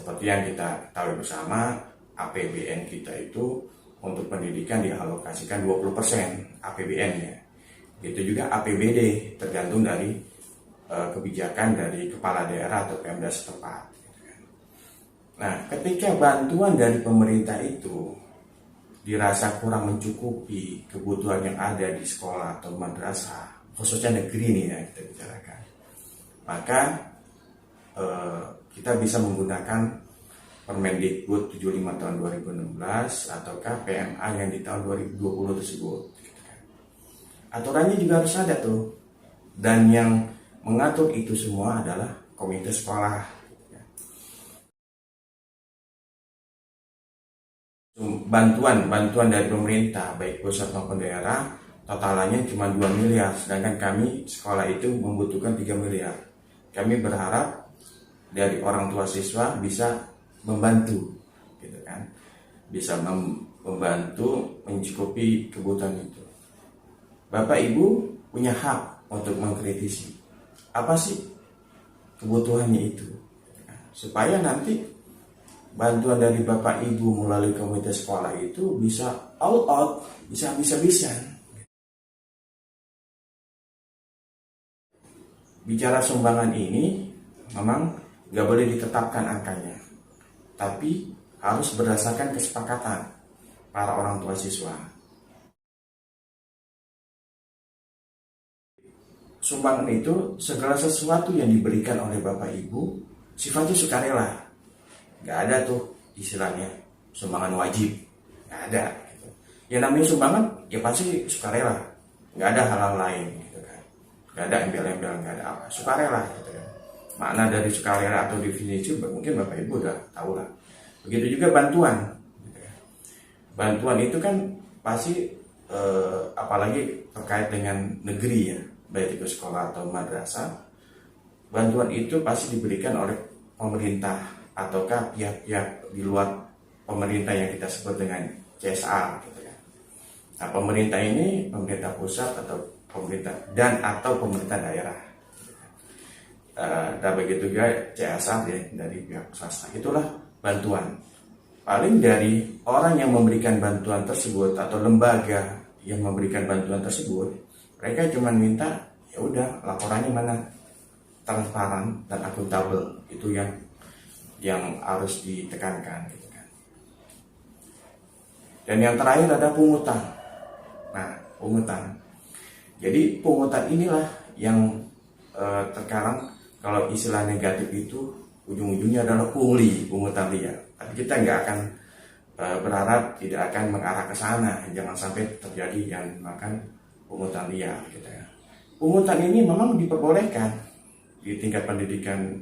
Seperti yang kita tahu bersama, APBN kita itu untuk pendidikan dialokasikan 20% APBN-nya. Itu juga APBD, tergantung dari kebijakan dari kepala daerah atau Pemda setempat. Nah, ketika bantuan dari pemerintah itu dirasa kurang mencukupi kebutuhan yang ada di sekolah atau madrasah, khususnya negeri ini ya kita bicarakan, maka kita bisa menggunakan Permendikbud 75 tahun 2016 ataukah PMA yang di tahun 2020 tersebut. Aturannya juga harus ada tuh, dan yang mengatur itu semua adalah komite sekolah. Bantuan dari pemerintah baik pusat maupun daerah totalannya cuma 2 miliar, sedangkan kami sekolah itu membutuhkan 3 miliar. Kami berharap dari orang tua siswa bisa membantu, gitu kan, bisa membantu mencukupi kebutuhan itu. Bapak Ibu punya hak untuk mengkritisi apa sih kebutuhannya itu, supaya nanti bantuan dari Bapak Ibu melalui komite sekolah itu bisa all out, bisa habis-habisan. Bicara sumbangan ini memang nggak boleh ditetapkan angkanya, tapi harus berdasarkan kesepakatan para orang tua siswa. Sumbangan itu segala sesuatu yang diberikan oleh Bapak Ibu sifatnya sukarela. Nggak ada tuh istilahnya sumbangan wajib, nggak ada gitu. Yang namanya sumbangan ya pasti sukarela, nggak ada hal-hal lain gitu kan, nggak ada embel-embel, nggak ada apa, sukarela gitu kan. Makna dari sukarela atau definisi mungkin Bapak Ibu udah tahu lah. Begitu juga bantuan gitu kan. Bantuan itu kan pasti apalagi terkait dengan negeri ya, baik itu sekolah atau madrasah, bantuan itu pasti diberikan oleh pemerintah ataukah pihak-pihak di luar pemerintah yang kita sebut dengan CSR gitu ya. Nah, pemerintah ini pemerintah pusat atau pemerintah dan atau pemerintah daerah. Dan begitu juga CSR ya, dari pihak swasta. Itulah bantuan. Paling dari orang yang memberikan bantuan tersebut atau lembaga yang memberikan bantuan tersebut, mereka cuma minta ya udah laporannya mana, transparan dan akuntabel. Itu yang harus ditekankan gitu kan. Dan yang terakhir ada pungutan. Nah, pungutan. Jadi pungutan inilah yang terkadang kalau istilah negatif itu ujung-ujungnya adalah pungli, pungutan liar. Tapi kita nggak akan berharap tidak akan mengarah ke sana. Jangan sampai terjadi yang makan pungutan liar gitu ya. Pungutan ini memang diperbolehkan di tingkat pendidikan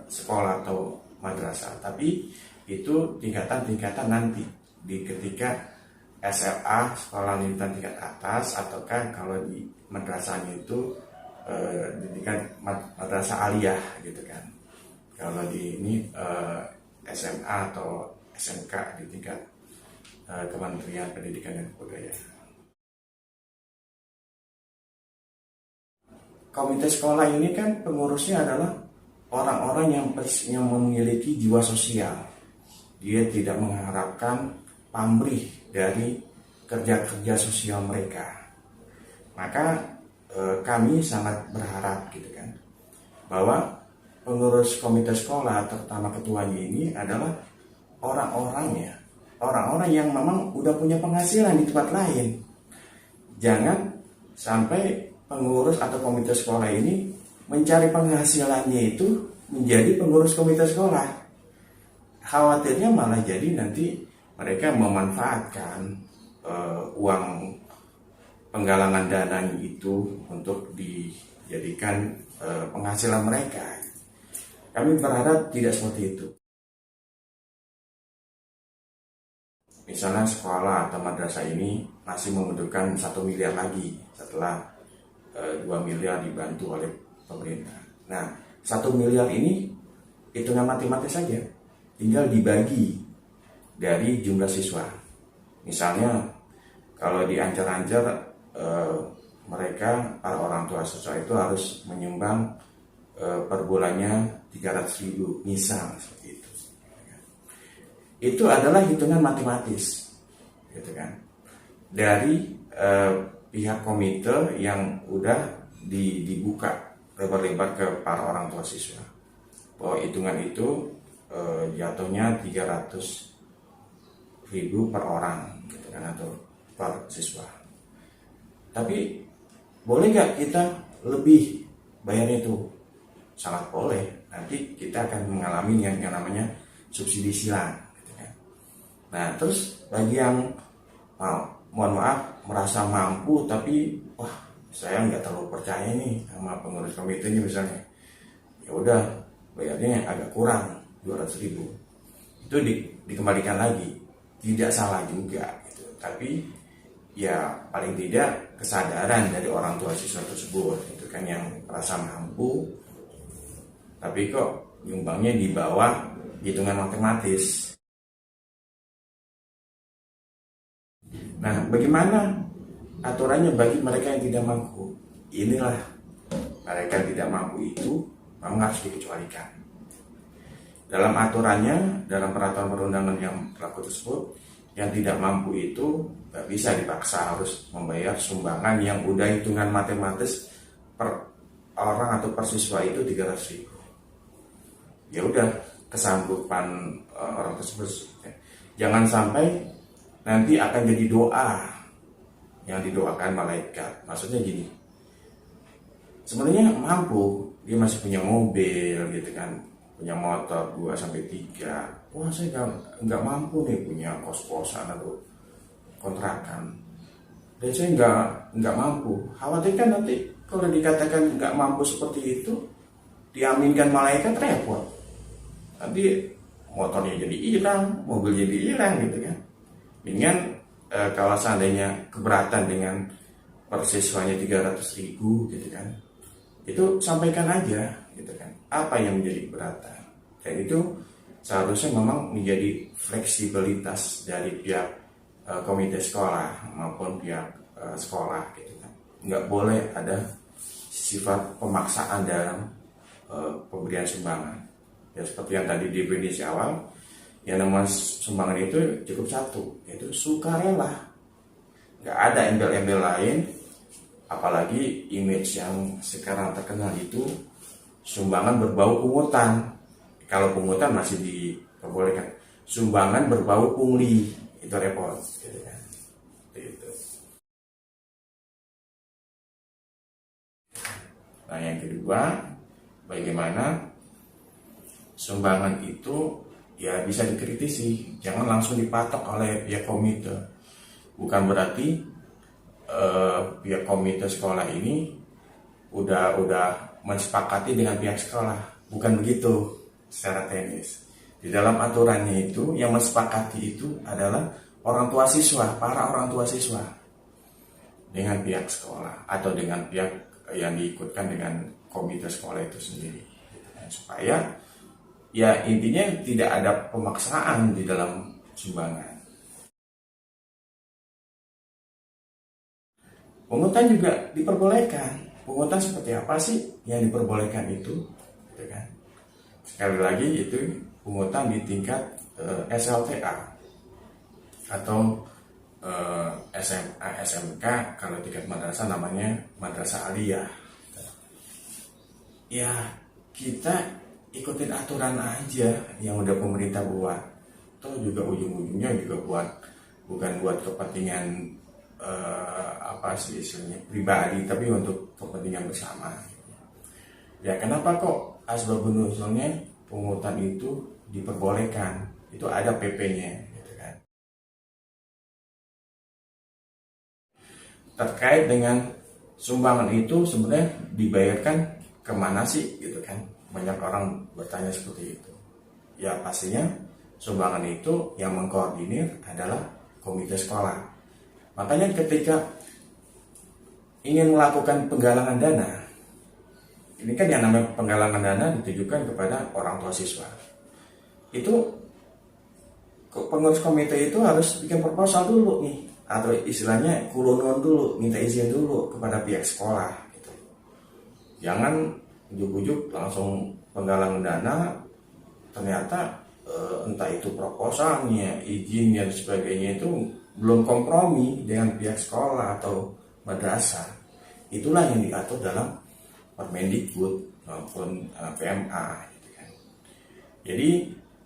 sekolah atau madrasah, tapi itu tingkatan-tingkatan nanti di ketika SLA, sekolah lanjutan tingkat atas, ataukah kalau di madrasahnya itu pendidikan madrasah aliyah gitu kan. Kalau di ini SMA atau SMK di tingkat Kementerian Pendidikan dan Kebudayaan. Komite sekolah ini kan pengurusnya adalah orang-orang yang memiliki jiwa sosial. Dia tidak mengharapkan pamrih dari kerja-kerja sosial mereka. Maka kami sangat berharap gitu kan, bahwa pengurus komite sekolah terutama ketuanya ini adalah orang-orang yang memang udah punya penghasilan di tempat lain. Jangan sampai pengurus atau komite sekolah ini mencari penghasilannya itu menjadi pengurus komite sekolah. Khawatirnya malah jadi nanti mereka memanfaatkan uang penggalangan dana itu untuk dijadikan penghasilan mereka. Kami berharap tidak seperti itu. Misalnya sekolah atau madrasah ini masih membutuhkan 1 miliar lagi setelah 2 miliar dibantu oleh pemerintah. Nah, 1 miliar ini hitungan matematis saja, tinggal dibagi dari jumlah siswa. Misalnya kalau di Ancar-Ancar mereka para orang tua siswa itu harus menyumbang per bulannya 300.000 misal seperti itu. itu adalah hitungan matematis, gitu kan, dari pihak komite yang udah dibuka lebar-lebar ke para orang tua siswa, bahwa hitungan itu jatuhnya 300.000 per orang, gitu kan, atau per siswa. Tapi boleh nggak kita lebih bayarnya itu? Sangat boleh. Nanti kita akan mengalami yang namanya subsidi silang, gitu kan. Nah, terus bagi yang mohon maaf merasa mampu tapi wah saya nggak terlalu percaya nih sama pengurus komitenya misalnya, ya udah bayarnya agak kurang 200.000, itu dikembalikan lagi, tidak salah juga gitu. Tapi ya paling tidak kesadaran dari orang tua siswa tersebut itu kan yang merasa mampu tapi kok nyumbangnya di bawah hitungan matematis. Nah, bagaimana aturannya bagi mereka yang tidak mampu? Inilah, mereka yang tidak mampu itu memang harus dikecualikan. Dalam aturannya, dalam peraturan perundangan yang berlaku tersebut, yang tidak mampu itu nggak bisa dipaksa harus membayar sumbangan yang udah hitungan matematis per orang atau per siswa itu 300.000. Ya udah, kesanggupan orang tersebut. Jangan sampai nanti akan jadi doa yang didoakan malaikat. Maksudnya gini, sebenarnya mampu, dia masih punya mobil gitu kan, punya motor 2-3. Wah, saya nggak mampu nih punya kos-kosan atau kontrakan, dan saya nggak mampu. Khawatir kan nanti kalau dikatakan nggak mampu seperti itu, diaminkan malaikat, repot. Nanti motornya jadi hilang, mobil jadi hilang gitu kan. Dengan kalau seandainya keberatan dengan persiswanya 300.000 gitu kan, itu sampaikan aja gitu kan, apa yang menjadi keberatan. Dan itu seharusnya memang menjadi fleksibilitas dari pihak komite sekolah maupun pihak sekolah gitu kan. Nggak boleh ada sifat pemaksaan dalam pemberian sumbangan. Ya seperti yang tadi definisi awal, yang namanya sumbangan itu cukup satu, yaitu sukarela. Nggak ada embel-embel lain, apalagi image yang sekarang terkenal itu sumbangan berbau pungutan. Kalau pungutan masih diperbolehkan, sumbangan berbau pungli itu repot, gitu kan. Gitu. Nah, yang kedua, bagaimana sumbangan itu ya bisa dikritisi, jangan langsung dipatok oleh pihak komite. Bukan berarti pihak komite sekolah ini udah mensepakati dengan pihak sekolah, bukan begitu secara teknis. Di dalam aturannya itu yang mensepakati itu adalah orang tua siswa, para orang tua siswa dengan pihak sekolah atau dengan pihak yang diikutkan dengan komite sekolah itu sendiri, supaya ya intinya tidak ada pemaksaan di dalam sumbangan. Pungutan juga diperbolehkan. Pungutan seperti apa sih yang diperbolehkan itu? Gitu kan? Sekali lagi itu pungutan di tingkat SLTA atau SMA, SMK. Kalau tingkat madrasah namanya madrasah aliyah. Ya kita ikutin aturan aja yang udah pemerintah buat. Toh juga ujung-ujungnya juga bukan buat kepentingan apa sih istilahnya pribadi, tapi untuk kepentingan bersama. Ya kenapa kok asbabun nuzulnya pungutan itu diperbolehkan? Itu ada PP-nya, gitu kan. Terkait dengan sumbangan itu sebenarnya dibayarkan kemana sih, gitu kan? Banyak orang bertanya seperti itu. Ya pastinya sumbangan itu yang mengkoordinir adalah komite sekolah. Makanya ketika ingin melakukan penggalangan dana, ini kan yang namanya penggalangan dana ditujukan kepada orang tua siswa. Itu pengurus komite itu harus bikin proposal dulu nih, atau istilahnya kulonun dulu, minta izin dulu kepada pihak sekolah gitu. Jangan ujuk-ujuk langsung penggalangan dana ternyata entah itu proposalnya, izin dan sebagainya itu belum kompromi dengan pihak sekolah atau madrasah. Itulah yang diatur dalam Permendikbud maupun PMA gitu kan. Jadi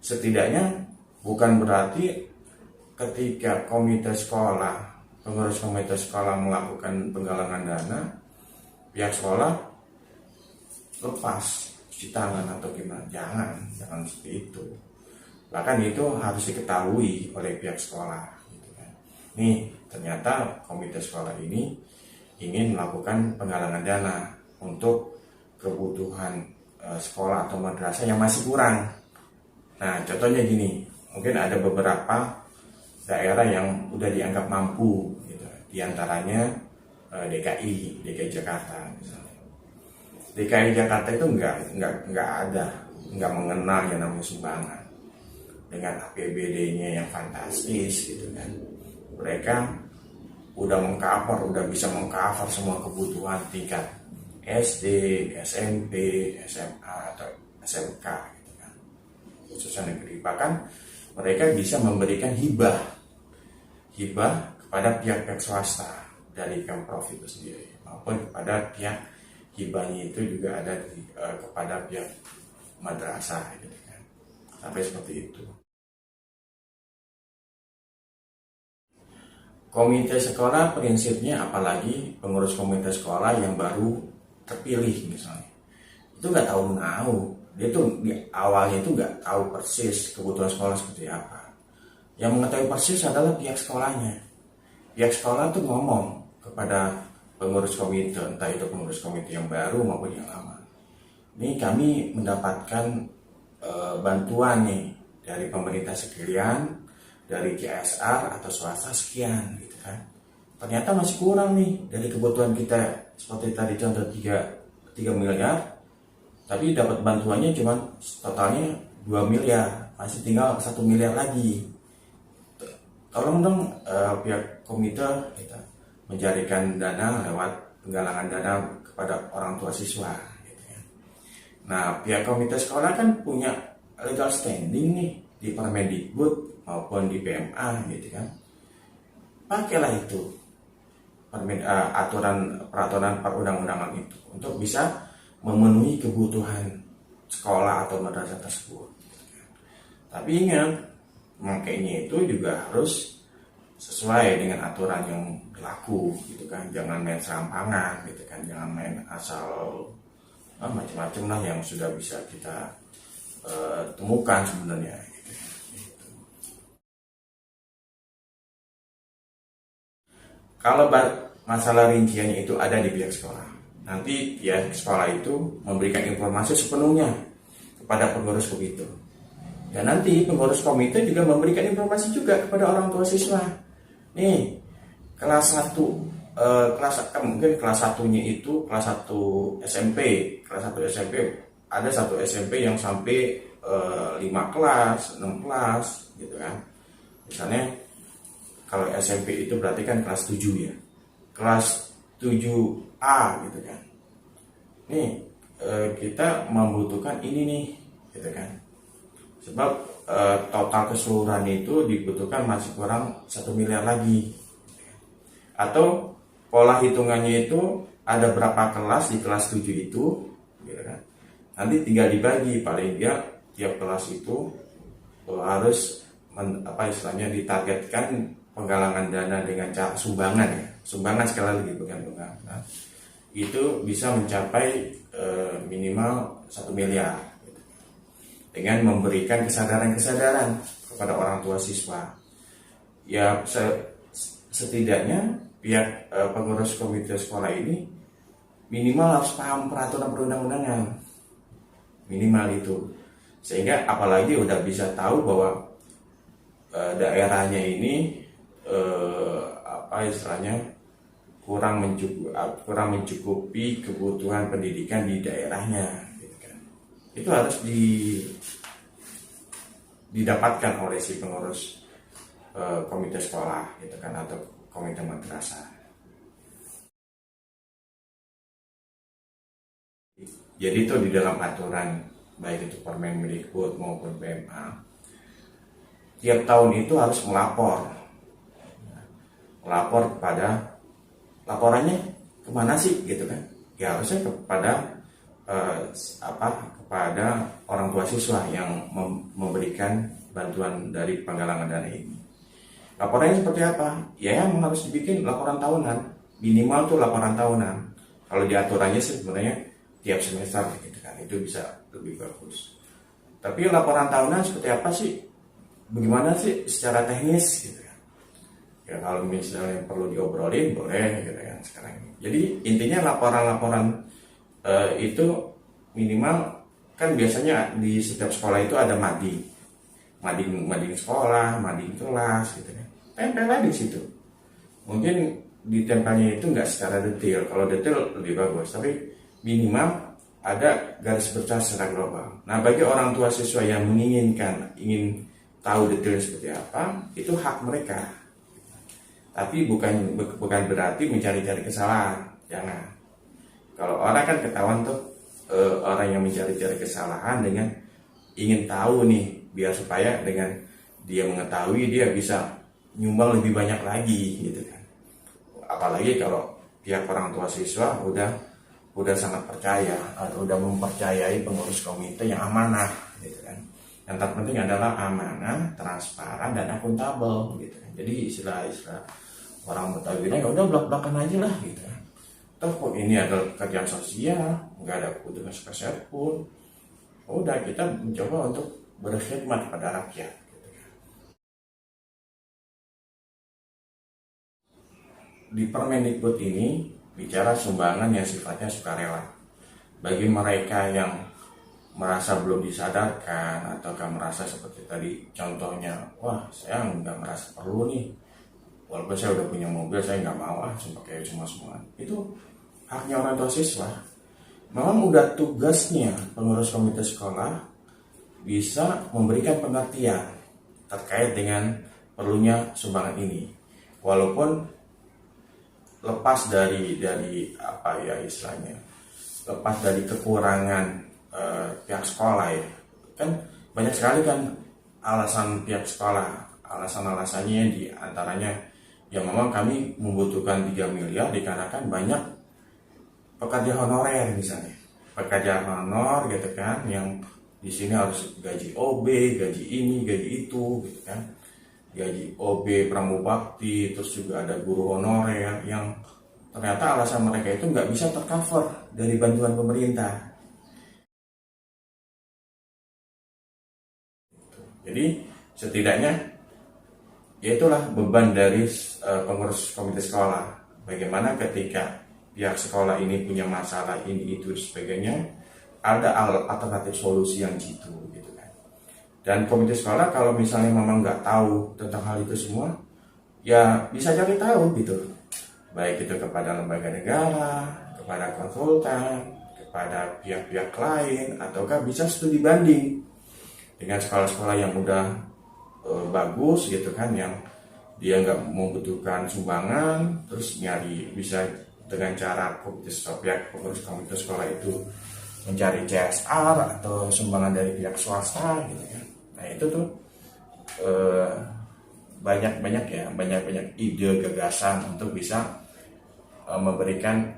setidaknya bukan berarti ketika pengurus komite sekolah melakukan penggalangan dana, pihak sekolah lepas cuci tangan atau gimana. Jangan seperti itu. Bahkan itu harus diketahui oleh pihak sekolah gitu kan. Nih ternyata komite sekolah ini ingin melakukan penggalangan dana untuk kebutuhan sekolah atau madrasah yang masih kurang. Nah contohnya gini, mungkin ada beberapa daerah yang udah dianggap mampu gitu. Di antaranya DKI Jakarta misalnya. DKI Jakarta itu nggak mengenal yang namanya sumbangan. Dengan APBD-nya yang fantastis gitu kan. Mereka udah bisa mengcover semua kebutuhan tingkat SD, SMP, SMA atau SMK gitu kan. Khususnya negeri. Bahkan mereka bisa memberikan hibah kepada pihak-pihak swasta dari Pemprov itu sendiri maupun kepada pihak hibahnya itu juga ada kepada pihak madrasah gitu kan. Sampai seperti itu. Komite sekolah prinsipnya, apalagi pengurus komite sekolah yang baru terpilih misalnya, itu nggak tahu, dia tuh di awalnya itu nggak tahu persis kebutuhan sekolah seperti apa. Yang mengetahui persis adalah pihak sekolahnya. Pihak sekolah tuh ngomong kepada pengurus komite, entah itu pengurus komite yang baru maupun yang lama. Ini kami mendapatkan bantuan nih dari pemerintah sekian, dari CSR atau swasta sekian gitu kan. Ternyata masih kurang nih dari kebutuhan kita, seperti tadi contoh 3 miliar, tapi dapat bantuannya cuma totalnya 2 miliar, masih tinggal 1 miliar lagi. Tolong dong pihak komite kita mencarikan dana lewat penggalangan dana kepada orang tua siswa gitu ya. Nah pihak komite sekolah kan punya legal standing nih di Permendikbud maupun di PMA gitu kan. Pakailah itu peraturan perundang-undangan itu untuk bisa memenuhi kebutuhan sekolah atau madrasah tersebut gitu kan. Tapi ingat, makanya itu juga harus sesuai dengan aturan yang berlaku gitu kan. Jangan main serampangan gitu kan, jangan main asal macam-macam lah yang sudah bisa kita temukan sebenarnya. Kalau masalah rinciannya itu ada di pihak sekolah, nanti pihak sekolah itu memberikan informasi sepenuhnya kepada pengurus komite. Dan nanti pengurus komite juga memberikan informasi juga kepada orang tua siswa. Nih, kelas 1, mungkin kelas 1-nya itu kelas 1 SMP. Kelas 1 SMP, ada satu SMP yang sampai 5 kelas, 6 kelas gitu kan. Misalnya kalau SMP itu berarti kan kelas 7 ya. Kelas 7A gitu kan. Nih, kita membutuhkan ini nih gitu kan. Sebab total keseluruhan itu dibutuhkan masih kurang 1 miliar lagi. Atau pola hitungannya itu ada berapa kelas di kelas 7 itu gitu kan. Nanti tinggal dibagi, paling dia tiap kelas itu harus ditargetkan penggalangan dana dengan cara sumbangan ya. Sumbangan sekali lagi bukan penggalangan. Nah, itu bisa mencapai minimal 1 miliar gitu. Dengan memberikan kesadaran kepada orang tua siswa. Ya setidaknya pihak pengurus komite sekolah ini minimal harus paham peraturan perundang-undangan. Minimal itu. Sehingga apalagi udah bisa tahu bahwa daerahnya ini kurang mencukupi kebutuhan pendidikan di daerahnya gitu kan. Itu harus didapatkan oleh si pengurus komite sekolah gitu kan, atau komite madrasah. Jadi itu di dalam aturan baik itu Permendikbud maupun PMA tiap tahun itu harus melapor kepada, laporannya kemana sih gitu kan? Ya harusnya kepada kepada orang tua siswa yang memberikan bantuan dari penggalangan dana ini. Laporannya seperti apa? Ya yang harus dibikin laporan tahunan, minimal tuh laporan tahunan. Kalau diaturannya sebenarnya tiap semester gitu kan, itu bisa lebih bagus. Tapi laporan tahunan seperti apa sih? Bagaimana sih secara teknis gitu kan? Ya kalau misalnya perlu diobrolin boleh gitu kan sekarang ini. Jadi intinya laporan-laporan itu minimal, kan biasanya di setiap sekolah itu ada mading sekolah, mading kelas gitu kan. Tempel aja di situ. Mungkin ditempelnya itu nggak secara detail. Kalau detail lebih bagus, tapi minimal ada garis besar secara global. Nah, bagi orang tua siswa yang ingin tahu detail seperti apa, itu hak mereka. Tapi bukan berarti mencari-cari kesalahan. Jangan. Kalau orang kan ketahuan tuh orang yang mencari-cari kesalahan dengan ingin tahu nih, biar supaya dengan dia mengetahui dia bisa nyumbang lebih banyak lagi gitu kan. Apalagi kalau pihak orang tua siswa udah sangat percaya atau udah mempercayai pengurus komite yang amanah gitu kan. Yang terpenting adalah amanah, transparan dan akuntabel gitu kan. Jadi istilah orang Betawi ya udah belak-belakan aja lah gitu kan. Toh ini adalah kerjaan sosial, nggak ada keuntungan sepeser pun. Udah kita mencoba untuk berkhidmat pada rakyat. Di Permendikbud ini bicara sumbangan yang sifatnya sukarela. Bagi mereka yang merasa belum disadarkan ataukah merasa seperti tadi contohnya, wah saya nggak merasa perlu nih, walaupun saya udah punya mobil saya nggak mau pakai semua. Itu haknya orang tua siswa. Memang udah tugasnya pengurus komite sekolah bisa memberikan pengertian terkait dengan perlunya sumbangan ini, walaupun lepas dari apa ya istilahnya, lepas dari kekurangan pihak sekolah ya, kan banyak sekali kan alasan pihak sekolah, alasannya di antaranya ya memang kami membutuhkan 3 miliar dikarenakan banyak pekerja honorer misalnya, pekerja honor gitu kan, yang di sini harus gaji OB, gaji ini, gaji itu gitu kan. Gaji OB pramubakti, terus juga ada guru honorer yang ternyata alasan mereka itu nggak bisa tercover dari bantuan pemerintah. Jadi setidaknya ya itulah beban dari pengurus komite sekolah. Bagaimana ketika pihak sekolah ini punya masalah ini itu sebagainya, ada alternatif solusi yang jitu gitu kan. Dan komite sekolah kalau misalnya memang nggak tahu tentang hal itu semua, ya bisa cari tahu gitu, baik itu kepada lembaga negara, kepada konsultan, kepada pihak-pihak lain, ataukah bisa studi banding dengan sekolah-sekolah yang udah bagus gitu kan, yang dia nggak membutuhkan sumbangan, terus nyari bisa dengan cara pihak pengurus komite sekolah itu mencari CSR atau sumbangan dari pihak swasta gitu kan. Nah itu tuh banyak ide gagasan untuk bisa memberikan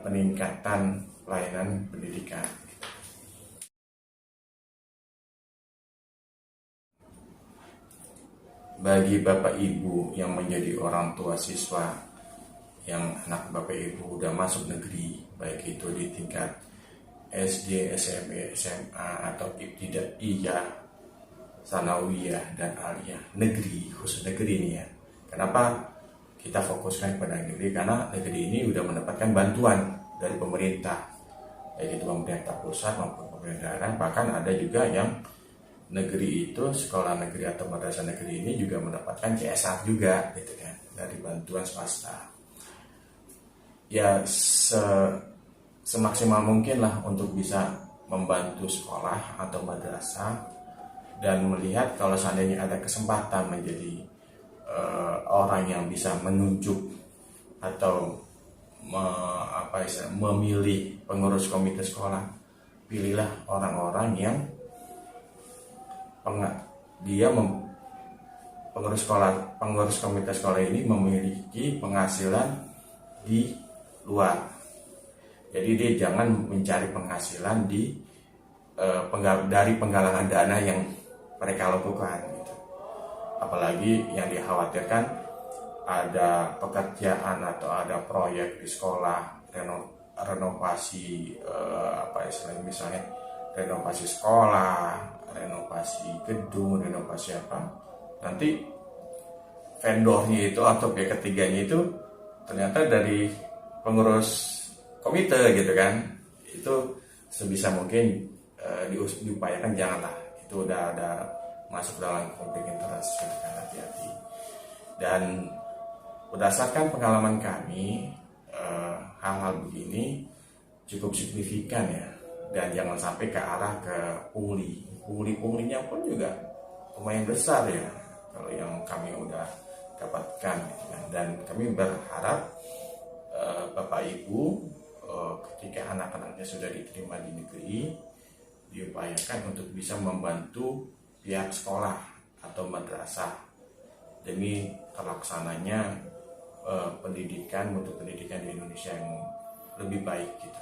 peningkatan pelayanan pendidikan. Bagi Bapak Ibu yang menjadi orang tua siswa yang anak Bapak Ibu udah masuk negeri, baik itu di tingkat SD, SMP, SMA atau ibtidaiyah, sanawiyah dan aliyah, negeri, khusus negeri ini ya. Kenapa kita fokuskan pada negeri? Karena negeri ini udah mendapatkan bantuan dari pemerintah, baik itu pemerintah pusat maupun pemerintah daerah. Bahkan ada juga yang negeri itu, sekolah negeri atau madrasah negeri ini juga mendapatkan CSR juga gitu kan, dari bantuan swasta. Ya semaksimal mungkin lah untuk bisa membantu sekolah atau madrasah, dan melihat kalau seandainya ada kesempatan menjadi orang yang bisa menunjuk atau memilih pengurus komite sekolah, pilihlah orang-orang yang dia pengurus komite sekolah ini memiliki penghasilan di luar. Jadi dia jangan mencari penghasilan dari penggalangan dana yang mereka lakukan gitu. Apalagi yang dikhawatirkan ada pekerjaan atau ada proyek di sekolah, renovasi misalnya renovasi sekolah, renovasi gedung, renovasi apa, nanti vendornya itu atau pihak ketiganya itu ternyata dari pengurus komite gitu kan. Itu sebisa mungkin diupayakan janganlah, itu udah ada masuk dalam konflik interest, hati-hati. Dan berdasarkan pengalaman kami, hal-hal begini cukup signifikan ya, dan jangan sampai ke arah ke punglinya pun juga lumayan besar ya kalau yang kami udah dapatkan gitu kan. Dan kami berharap Bapak Ibu ketika anak-anaknya sudah diterima di negeri, diupayakan untuk bisa membantu pihak sekolah atau madrasah demi terlaksananya pendidikan di Indonesia yang lebih baik gitu.